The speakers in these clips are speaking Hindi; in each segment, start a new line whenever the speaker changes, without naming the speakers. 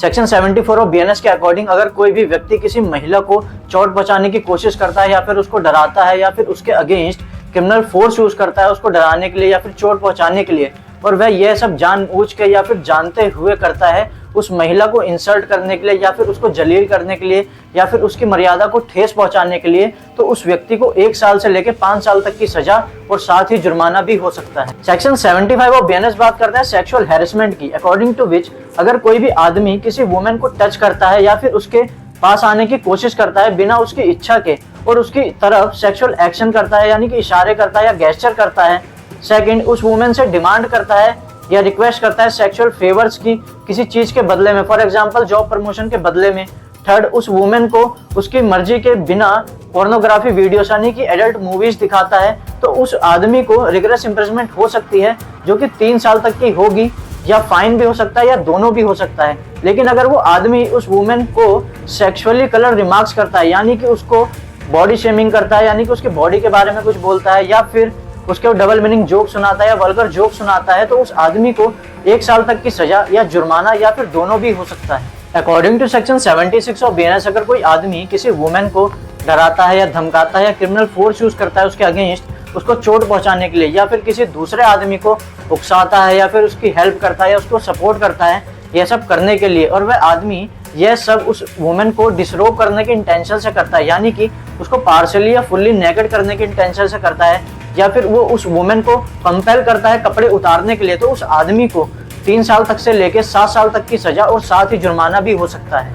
सेक्शन 74 ऑफ बीएनएस के अकॉर्डिंग अगर कोई भी व्यक्ति किसी महिला को चोट पहुंचाने की कोशिश करता है या फिर उसको डराता है या फिर उसके अगेंस्ट क्रिमिनल फोर्स यूज करता है उसको डराने के लिए या फिर चोट पहुंचाने के लिए, और वह यह सब जानबूझ के या फिर जानते हुए करता है उस महिला को इंसल्ट करने के लिए या फिर उसको जलील करने के लिए या फिर उसकी मर्यादा को ठेस पहुंचाने के लिए, तो उस व्यक्ति को 1 साल से लेकर 5 साल तक की सजा और साथ ही जुर्माना भी हो सकता है। सेक्शन 75 ऑफ बीएनएस बात करता है सेक्सुअल हैरेसमेंट की, अकॉर्डिंग टू विच अगर कोई भी आदमी किसी वुमेन को टच करता है या फिर उसके पास आने की कोशिश करता है बिना उसकी इच्छा के और उसकी तरफ सेक्सुअल एक्शन करता है यानी कि इशारे करता है या गेस्चर करता है। सेकंड, उस वुमेन से डिमांड करता है या रिक्वेस्ट करता है सेक्सुअल फेवर्स की किसी चीज के बदले में, फॉर एग्जांपल जॉब प्रमोशन के बदले में। थर्ड, उस वुमेन को उसकी मर्जी के बिना पोर्नोग्राफी वीडियोस यानी कि एडल्ट मूवीज दिखाता है, तो उस आदमी को रिग्रेस इम्प्रिजनमेंट हो सकती है जो कि 3 साल तक की होगी, या फाइन भी हो सकता है या दोनों भी हो सकता है। लेकिन अगर वो आदमी उस वुमेन को सेक्सुअली कलर रिमार्क्स करता है यानी कि उसको बॉडी शेमिंग करता है यानी कि उसके बॉडी के बारे में कुछ बोलता है या फिर उसके डबल मीनिंग जोक सुनाता है या वल्गर जोक सुनाता है, तो उस आदमी को 1 साल तक की सजा या जुर्माना या फिर दोनों भी हो सकता है। According to section 76 of BNS अगर कोई आदमी किसी वुमेन को डराता है या धमकाता है या क्रिमिनल फोर्स यूज करता है उसके अगेंस्ट उसको चोट पहुंचाने के लिए या फिर किसी दूसरे आदमी को उकसाता है या फिर उसकी हेल्प करता है या उसको सपोर्ट करता है यह सब करने के लिए, और वह आदमी यह सब उस वुमेन को डिसरोब करने के इंटेंशन से करता है यानी कि उसको पार्शली या फुल्ली नेकेड करने के इंटेंशन से करता है या फिर वो उस वुमेन को कंपेल करता है कपड़े उतारने के लिए, तो उस आदमी को 3 साल तक से लेकर 7 साल तक की सजा और साथ ही जुर्माना भी हो सकता है।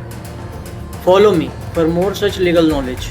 Follow me for more such legal knowledge.